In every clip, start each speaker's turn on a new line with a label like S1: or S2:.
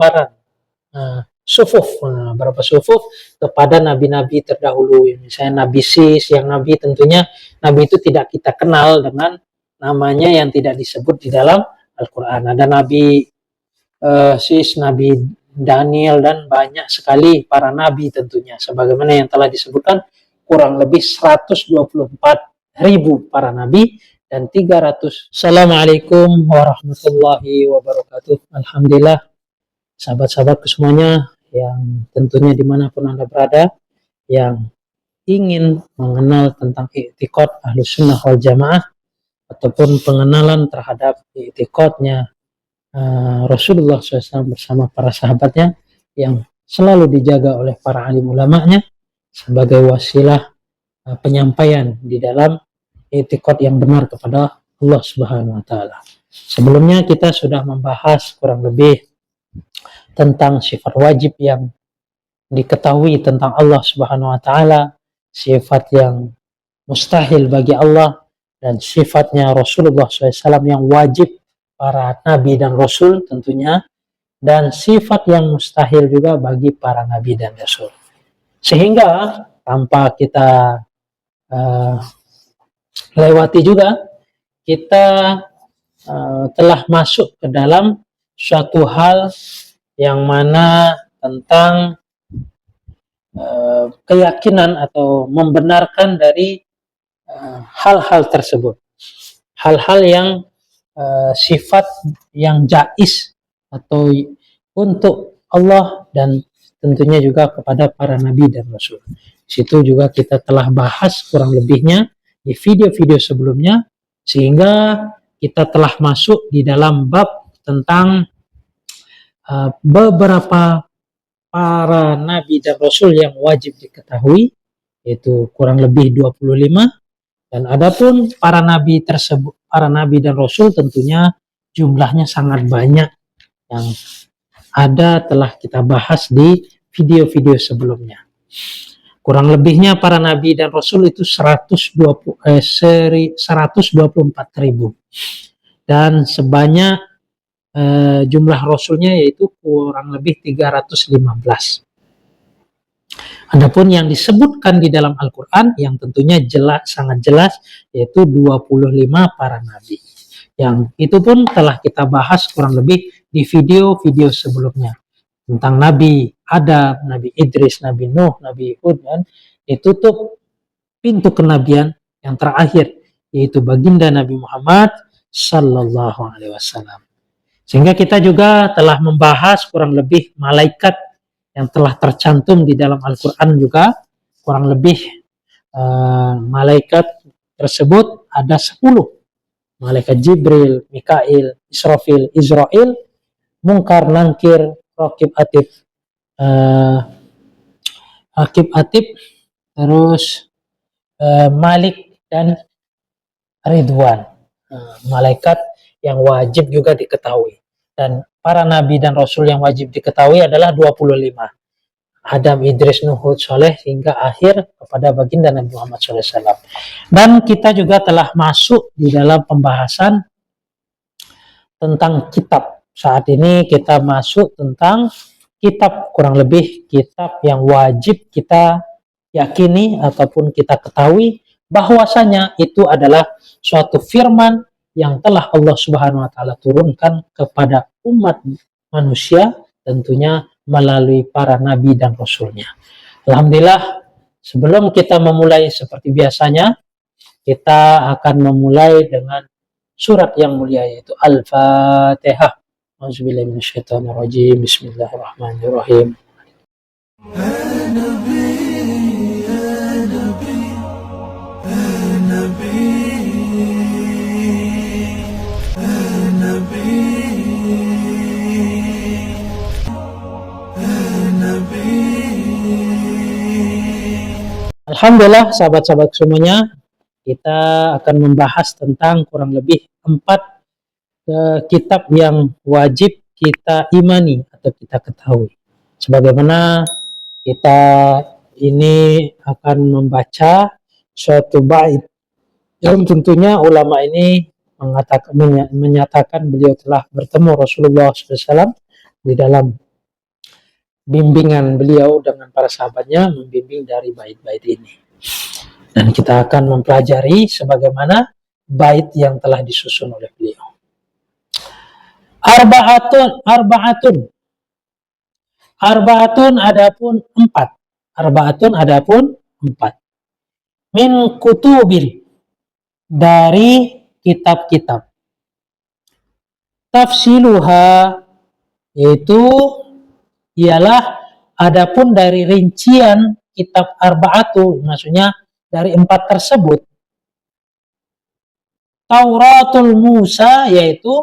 S1: gambaran sufuf, berapa sufuf kepada nabi-nabi terdahulu. Misalnya Nabi Sis, yang nabi tentunya nabi itu tidak kita kenal dengan namanya yang tidak disebut di dalam Al-Quran. Ada Nabi Sis, Nabi Daniel, dan banyak sekali para nabi tentunya. Sebagaimana yang telah disebutkan, kurang lebih 124.000 para nabi dan 300. Assalamualaikum warahmatullahi wabarakatuh. Alhamdulillah, sahabat-sahabatku semuanya yang tentunya dimanapun Anda berada, yang ingin mengenal tentang i'tiqad Ahlus Sunnah wal Jamaah ataupun pengenalan terhadap i'tiqadnya Rasulullah SAW bersama para sahabatnya yang selalu dijaga oleh para alim ulamanya sebagai wasilah penyampaian di dalam i'tiqad yang benar kepada Allah Subhanahu wa taala. Sebelumnya kita sudah membahas kurang lebih tentang sifat wajib yang diketahui tentang Allah Subhanahu wa taala, sifat yang mustahil bagi Allah, dan sifatnya Rasulullah SAW yang wajib para nabi dan rasul tentunya, dan sifat yang mustahil juga bagi para nabi dan rasul. Sehingga tanpa kita lewati juga, kita telah masuk ke dalam suatu hal yang mana tentang keyakinan atau membenarkan dari hal-hal tersebut, hal-hal yang sifat yang jaiz atau untuk Allah dan tentunya juga kepada para nabi dan rasul. Situ juga kita telah bahas kurang lebihnya di video-video sebelumnya, sehingga kita telah masuk di dalam bab tentang beberapa para nabi dan rasul yang wajib diketahui, yaitu kurang lebih 25. Dan adapun para nabi tersebut, para nabi dan rasul tentunya jumlahnya sangat banyak, yang ada telah kita bahas di video-video sebelumnya. Kurang lebihnya para nabi dan rasul itu 124.000, dan sebanyak jumlah rasulnya yaitu kurang lebih 315. Adapun yang disebutkan di dalam Al-Quran yang tentunya jelas, sangat jelas, yaitu 25 para nabi. Yang itu pun telah kita bahas kurang lebih di video-video sebelumnya. Tentang Nabi Adam, Nabi Idris, Nabi Nuh, Nabi Hud, dan ditutup pintu kenabian yang terakhir, yaitu baginda Nabi Muhammad Sallallahu Alaihi Wasallam. Sehingga kita juga telah membahas kurang lebih malaikat yang telah tercantum di dalam Al-Quran juga. Kurang lebih malaikat tersebut ada 10. Malaikat Jibril, Mikail, Israfil, Israel, Munkar, Nankir, Raqib, Atib, terus Malik dan Ridwan. Malaikat yang wajib juga diketahui. Dan para nabi dan rasul yang wajib diketahui adalah 25. Adam, Idris, Nuh, Hud, Saleh, hingga akhir kepada baginda Nabi Muhammad SAW. Dan kita juga telah masuk di dalam pembahasan tentang kitab. Saat ini kita masuk tentang kitab, kurang lebih kitab yang wajib kita yakini ataupun kita ketahui bahwasanya itu adalah suatu firman yang telah Allah Subhanahu wa taala turunkan kepada umat manusia, tentunya melalui para nabi dan rasulnya. Alhamdulillah, sebelum kita memulai seperti biasanya, kita akan memulai dengan surat yang mulia, yaitu Al-Fatihah. Auzubillahi minasyaitonirrajim. Bismillahirrahmanirrahim. Alhamdulillah, sahabat-sahabat semuanya, kita akan membahas tentang kurang lebih 4 kitab yang wajib kita imani atau kita ketahui. Sebagaimana kita ini akan membaca suatu bait yang tentunya ulama ini menyatakan beliau telah bertemu Rasulullah SAW di dalam bimbingan beliau dengan para sahabatnya membimbing dari bait-bait ini. Dan kita akan mempelajari sebagaimana bait yang telah disusun oleh beliau. Arba'atun adapun empat. Min kutubin, dari kitab-kitab. Tafsiluha, yaitu ialah adapun dari rincian kitab arba'atu, maksudnya dari empat tersebut. Tauratul Musa, yaitu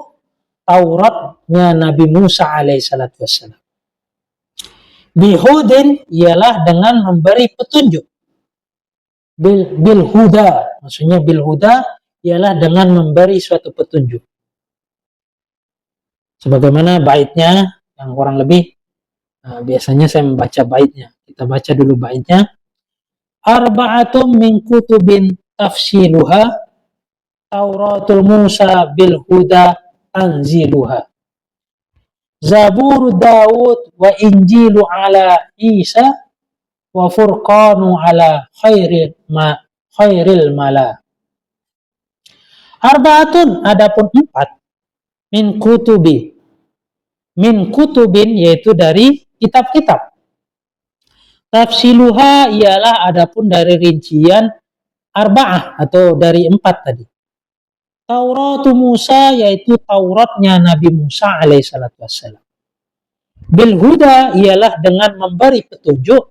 S1: Tauratnya Nabi Musa alaihissalatu wassalam. Bihudin, ialah dengan memberi petunjuk. Bil huda, maksudnya bil huda ialah dengan memberi suatu petunjuk. Sebagaimana baitnya yang kurang lebih biasanya saya membaca baitnya. Kita baca dulu baitnya. Arba'atum min kutubin tafsiluha Tauratul Musa bil huda tanziluha. Zabur Daud wa Injilu ala Isa wa Furqanu ala khairil mala. Arba'atun, adapun empat. Min kutubin, yaitu dari kitab-kitab. Tafsiluha ialah adapun dari rincian arba'ah atau dari empat tadi. Tauratu Musa, yaitu Tauratnya Nabi Musa alaihissalatu wassalam. Bil huda ialah dengan memberi petunjuk.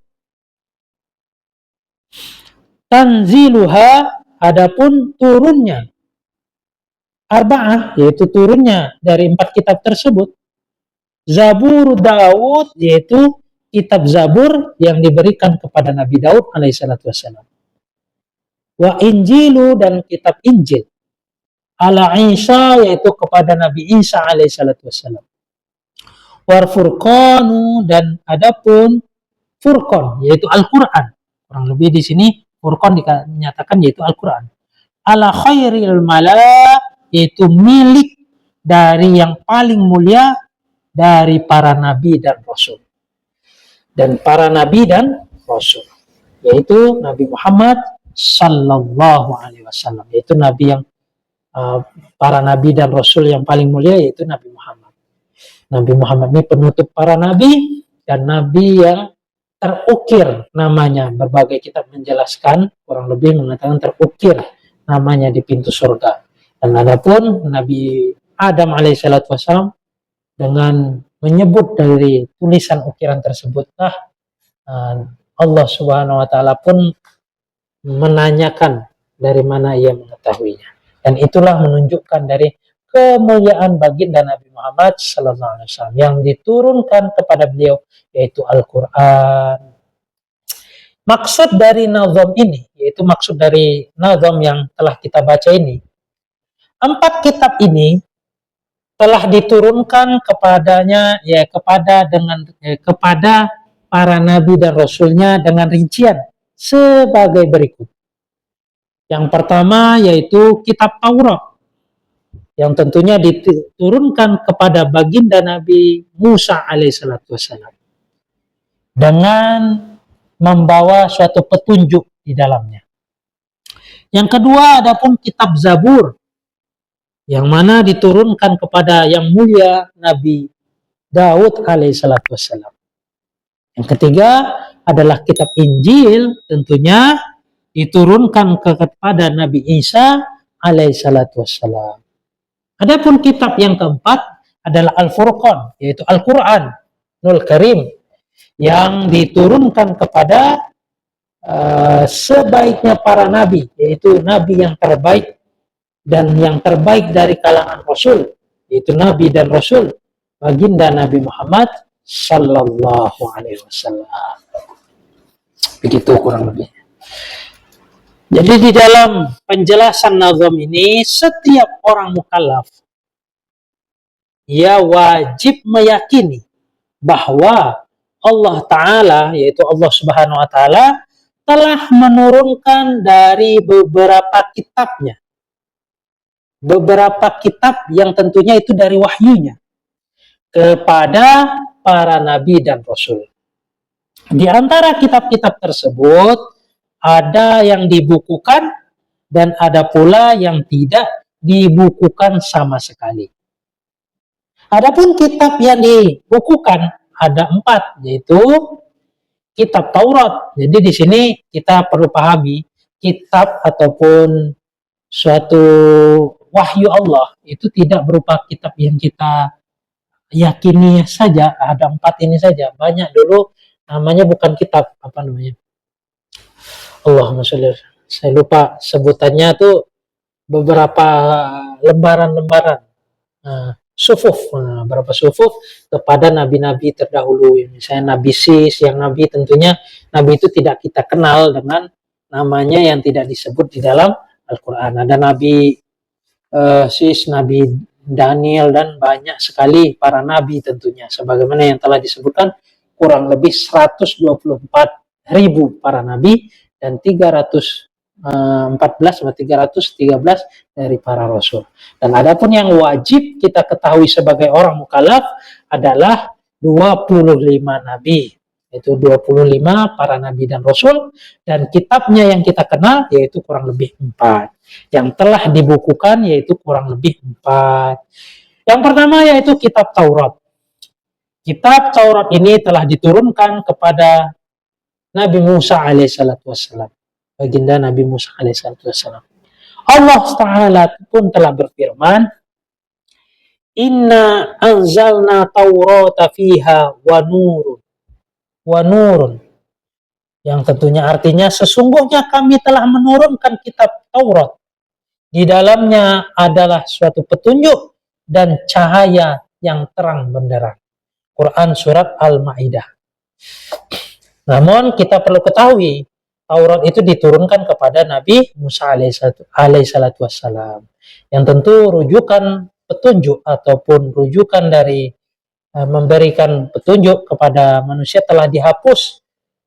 S1: Tanziluha, adapun turunnya arba'ah, yaitu turunnya dari empat kitab tersebut. Zabur Daud, yaitu kitab Zabur yang diberikan kepada Nabi Daud alaihissalatu wassalam. Wa Injilu, dan kitab Injil ala Isa, yaitu kepada Nabi Isa alaihissalatu wassalam. War Furqanu, dan adapun Furqan, yaitu Al-Quran. Kurang lebih di sini Furqan dinyatakan yaitu Al-Quran. Ala khairil mala, yaitu milik dari yang paling mulia dari para nabi dan rasul. Dan para nabi dan rasul, yaitu Nabi Muhammad sallallahu alaihi wasallam, yaitu nabi yang para nabi dan rasul yang paling mulia, yaitu Nabi Muhammad. Nabi Muhammad ini penutup para nabi dan nabi yang terukir namanya. Berbagai kitab menjelaskan, kurang lebih mengatakan terukir namanya di pintu surga. Dan adapun Nabi Adam alaihissalatu wassalam, dengan menyebut dari tulisan ukiran tersebutlah Allah subhanahu wa ta'ala pun menanyakan dari mana ia mengetahuinya. Dan itulah menunjukkan dari kemuliaan baginda Nabi Muhammad sallallahu alaihi wasallam yang diturunkan kepada beliau, yaitu Al-Quran. Maksud dari nazam ini, yaitu maksud dari nazam yang telah kita baca ini, empat kitab ini telah diturunkan kepadanya, kepada para nabi dan rasulnya dengan rincian sebagai berikut. Yang pertama yaitu kitab Taurat, yang tentunya diturunkan kepada baginda Nabi Musa alaihissalatu wassalam dengan membawa suatu petunjuk di dalamnya. Yang kedua adapun kitab Zabur, yang mana diturunkan kepada yang mulia Nabi Daud alaihissalatu wassalam. Yang ketiga adalah kitab Injil, tentunya diturunkan kepada Nabi Isa alaihissalatu wassalam. Adapun kitab yang keempat adalah Al-Furqan, yaitu Al-Quranul Karim, yang diturunkan kepada sebaiknya para nabi, yaitu nabi yang terbaik dan yang terbaik dari kalangan Rasul, yaitu Nabi dan Rasul, baginda Nabi Muhammad sallallahu alaihi wasallam. Begitu kurang lebih. Jadi di dalam penjelasan nazam ini, setiap orang mukallaf ia wajib meyakini bahwa Allah Ta'ala, yaitu Allah Subhanahu wa Ta'ala, telah menurunkan dari beberapa kitabnya, beberapa kitab yang tentunya itu dari wahyunya kepada para nabi dan rasul. Di antara kitab-kitab tersebut ada yang dibukukan dan ada pula yang tidak dibukukan sama sekali. Adapun kitab yang dibukukan ada 4, yaitu kitab Taurat. Jadi di sini kita perlu pahami kitab ataupun suatu wahyu Allah itu tidak berupa kitab yang kita yakini saja, ada 4 ini saja. Banyak dulu namanya bukan kitab, apa namanya? Allahumma sholli, saya lupa sebutannya tuh, beberapa lembaran-lembaran, sufuf, berapa sufuf kepada nabi-nabi terdahulu. Misalnya Nabi Sis, yang nabi tentunya nabi itu tidak kita kenal dengan namanya yang tidak disebut di dalam Al-Quran. Ada Nabi Sis, Nabi Daniel, dan banyak sekali para nabi tentunya. Sebagaimana yang telah disebutkan, kurang lebih 124.000 para nabi dan 314 atau 313 dari para rasul. Dan adapun yang wajib kita ketahui sebagai orang mukallaf adalah 25 nabi. Itu 25 para nabi dan rasul, dan kitabnya yang kita kenal yaitu kurang lebih 4. Yang telah dibukukan yaitu kurang lebih 4. Yang pertama yaitu kitab Taurat. Kitab Taurat ini telah diturunkan kepada Nabi Musa alaihissalatu wassalam, baginda Nabi Musa alaihissalatu wassalam. Allah Ta'ala pun telah berfirman, Inna anzalna Taurata fiha wa nurun, yang tentunya artinya sesungguhnya kami telah menurunkan kitab Taurat. Di dalamnya adalah suatu petunjuk dan cahaya yang terang benderang. Quran surat Al-Maidah. Namun kita perlu ketahui, Taurat itu diturunkan kepada Nabi Musa alaihissalatu wassalam, yang tentu rujukan petunjuk ataupun rujukan dari memberikan petunjuk kepada manusia telah dihapus,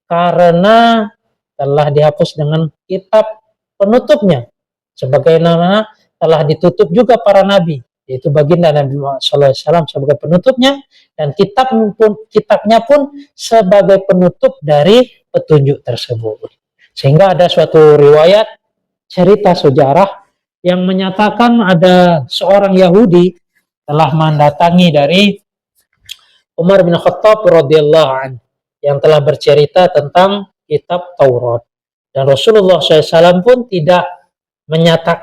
S1: karena telah dihapus dengan kitab penutupnya, sebagaimana telah ditutup juga para nabi, yaitu baginda Nabi Muhammad SAW sebagai penutupnya, dan kitabnya pun sebagai penutup dari petunjuk tersebut. Sehingga ada suatu riwayat cerita sejarah yang menyatakan ada seorang Yahudi telah mendatangi dari Umar bin Khattab radhiyallahu anhu yang telah bercerita tentang kitab Taurat. Dan Rasulullah SAW pun tidak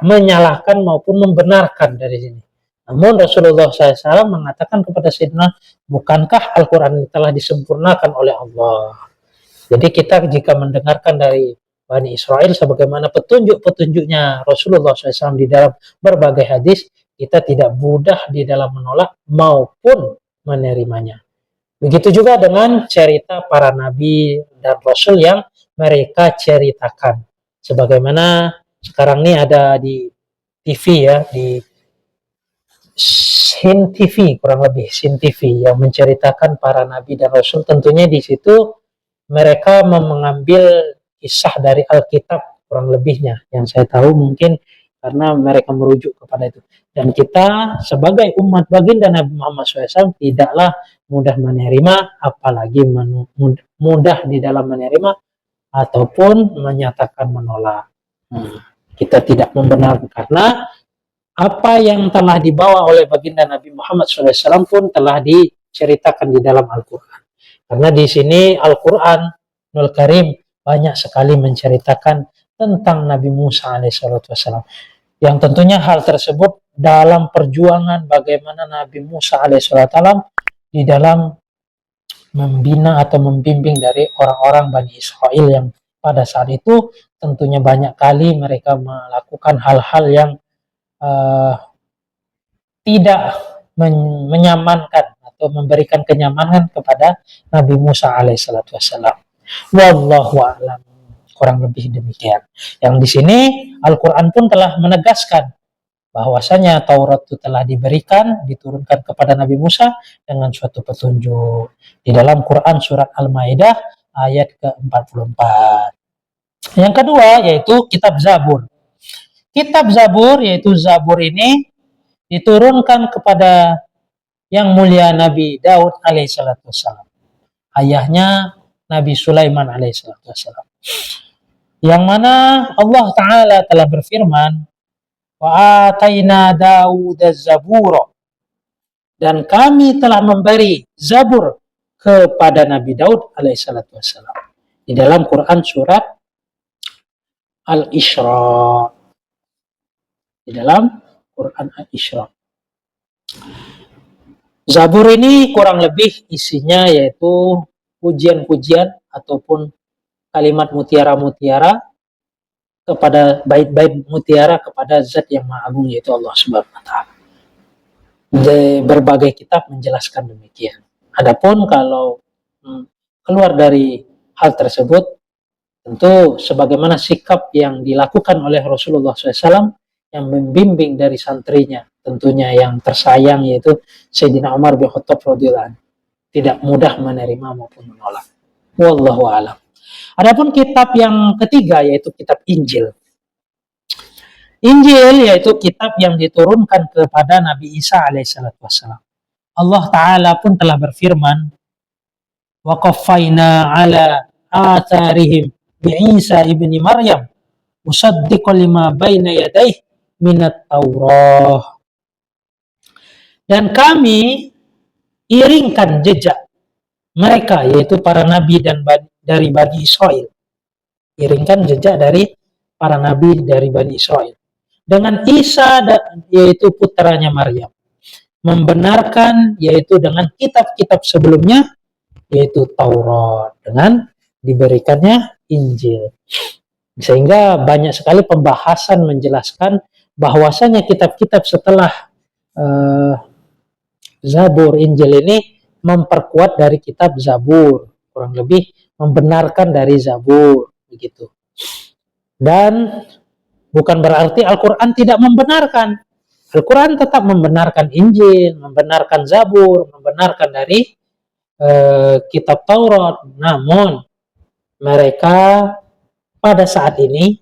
S1: menyalahkan maupun membenarkan dari sini. Namun Rasulullah SAW mengatakan kepada Sayyidina, bukankah Al-Quran telah disempurnakan oleh Allah? Jadi kita jika mendengarkan dari Bani Israel sebagaimana petunjuk-petunjuknya Rasulullah SAW di dalam berbagai hadis, kita tidak mudah di dalam menolak maupun menerimanya. Begitu juga dengan cerita para nabi dan rasul yang mereka ceritakan. Sebagaimana sekarang ini ada di TV ya, di Sin TV, kurang lebih Sin TV yang menceritakan para nabi dan rasul. Tentunya di situ mereka mengambil kisah dari Alkitab kurang lebihnya. Yang saya tahu mungkin karena mereka merujuk kepada itu. Dan kita sebagai umat baginda Nabi Muhammad SAW tidaklah mudah menerima, apalagi mudah di dalam menerima ataupun menyatakan menolak. Kita tidak membenarkan, karena apa yang telah dibawa oleh baginda Nabi Muhammad SAW pun telah diceritakan di dalam Al-Quran. Karena di sini Al-Quranul Karim banyak sekali menceritakan tentang Nabi Musa alaihissalam. Yang tentunya hal tersebut dalam perjuangan bagaimana Nabi Musa alaihissalam di dalam membina atau membimbing dari orang-orang Bani Israel yang pada saat itu tentunya banyak kali mereka melakukan hal-hal yang tidak menyamankan atau memberikan kenyamanan kepada Nabi Musa alaihissalam. Wallahu a'lam. Kurang lebih demikian. Yang di sini Al-Quran pun telah menegaskan bahwasanya Taurat itu telah diturunkan kepada Nabi Musa dengan suatu petunjuk. Di dalam Quran surat Al-Maidah ayat ke-44. Yang kedua yaitu kitab Zabur. Kitab Zabur yaitu Zabur ini diturunkan kepada yang mulia Nabi Daud alaihissalam. Ayahnya Nabi Sulaiman alaihissalam. Yang mana Allah Ta'ala telah berfirman, wa ataina Daud az-zabura, dan kami telah memberi Zabur kepada Nabi Daud alaihissalam. Di dalam Quran surat Al-Isra. Di dalam Quran Al-Isra. Zabur ini kurang lebih isinya yaitu pujian-pujian ataupun kalimat mutiara-mutiara kepada bait-bait mutiara kepada Zat yang Maha Agung, yaitu Allah Subhanahu wa taala. Berbagai kitab menjelaskan demikian. Adapun kalau keluar dari hal tersebut, tentu sebagaimana sikap yang dilakukan oleh Rasulullah SAW yang membimbing dari santrinya, tentunya yang tersayang yaitu Sayyidina Umar bin Khattab radhiyallahu anhu, tidak mudah menerima maupun menolak. Wallahu a'lam. Adapun kitab yang ketiga yaitu kitab Injil. Injil yaitu kitab yang diturunkan kepada Nabi Isa alaihissalam. Allah Ta'ala pun telah berfirman, wa qaffayna ala atharihim bi Isa ibni Maryam musaddiqan lima baina yadayhi minat Taurah. Dan kami iringkan jejak mereka yaitu para nabi dan dari Bani Israel. Iringkan jejak dari para nabi dari Bani Israel dengan Isa yaitu putranya Maryam, membenarkan yaitu dengan kitab-kitab sebelumnya yaitu Taurat dengan diberikannya Injil. Sehingga banyak sekali pembahasan menjelaskan bahwasanya kitab-kitab setelah Zabur, Injil ini memperkuat dari kitab Zabur, kurang lebih membenarkan dari Zabur begitu. Dan bukan berarti Al-Quran tidak membenarkan. Al-Quran tetap membenarkan Injil, membenarkan Zabur, membenarkan dari kitab Taurat. Namun mereka pada saat ini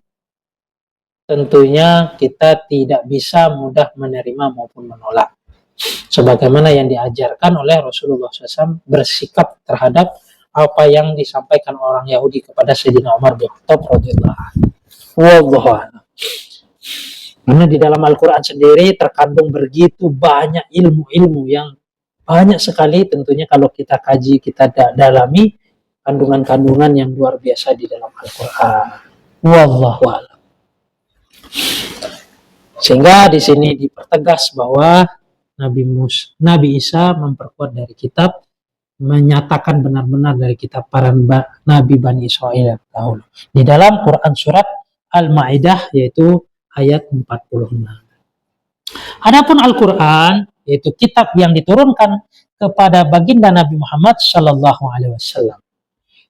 S1: tentunya kita tidak bisa mudah menerima maupun menolak. Sebagaimana yang diajarkan oleh Rasulullah SAW bersikap terhadap apa yang disampaikan orang Yahudi kepada Sayyidina Umar bin Khattab radhiyallahu anhu. Wallahu a'lam. Karena di dalam Al-Quran sendiri terkandung begitu banyak ilmu-ilmu yang banyak sekali, tentunya kalau kita kaji, kita dalami kandungan-kandungan yang luar biasa di dalam Al-Quran. Wallahu a'lam. Sehingga di sini dipertegas bahwa Nabi Isa memperkuat dari kitab, menyatakan benar-benar dari kitab para Nabi Bani Israel dahulu. Di dalam Quran surat Al-Ma'idah yaitu ayat 46. Adapun Al-Quran yaitu kitab yang diturunkan kepada baginda Nabi Muhammad sallallahu alaihi wasallam.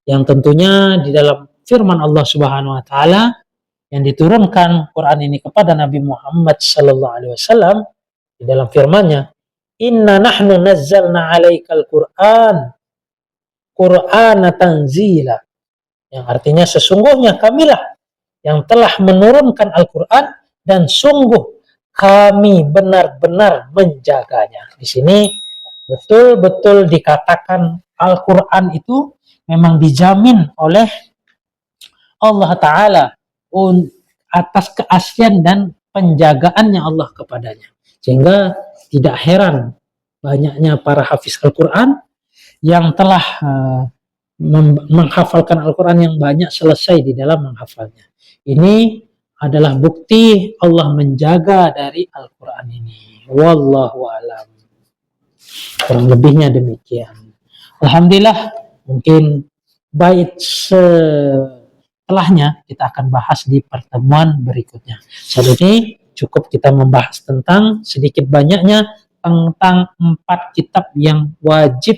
S1: Yang tentunya di dalam firman Allah Subhanahu wa taala yang diturunkan Quran ini kepada Nabi Muhammad sallallahu alaihi wasallam di dalam firman-Nya, "Inna nahnu nazzalna 'alaikal Qur'an Qur'ana tanzila." Yang artinya sesungguhnya kamilah yang telah menurunkan Al-Quran dan sungguh kami benar-benar menjaganya. Di sini betul-betul dikatakan Al-Quran itu memang dijamin oleh Allah Ta'ala atas keaslian dan penjagaannya Allah kepadanya. Sehingga tidak heran banyaknya para hafiz Al-Quran yang telah menghafalkan Al-Quran yang banyak selesai di dalam menghafalnya. Ini adalah bukti Allah menjaga dari Al-Quran ini. Wallahu a'lam. Kurang lebihnya demikian. Alhamdulillah, mungkin bait setelahnya kita akan bahas di pertemuan berikutnya. Saat ini cukup kita membahas tentang sedikit banyaknya tentang 4 kitab yang wajib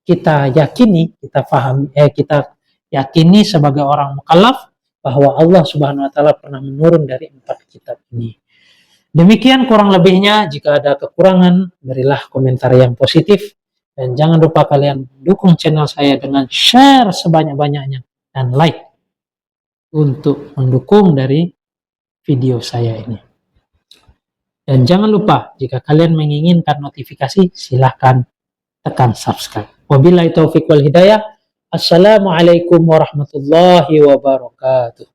S1: kita yakini, kita pahami, kita yakini sebagai orang mukallaf bahwa Allah Subhanahu wa taala pernah menurun dari 4 kitab ini. Demikian kurang lebihnya. Jika ada kekurangan, berilah komentar yang positif dan jangan lupa kalian dukung channel saya dengan share sebanyak-banyaknya dan like untuk mendukung dari video saya ini. Dan jangan lupa jika kalian menginginkan notifikasi, silahkan tekan subscribe. Wabillahi taufiq wal hidayah. Assalamualaikum warahmatullahi wabarakatuh.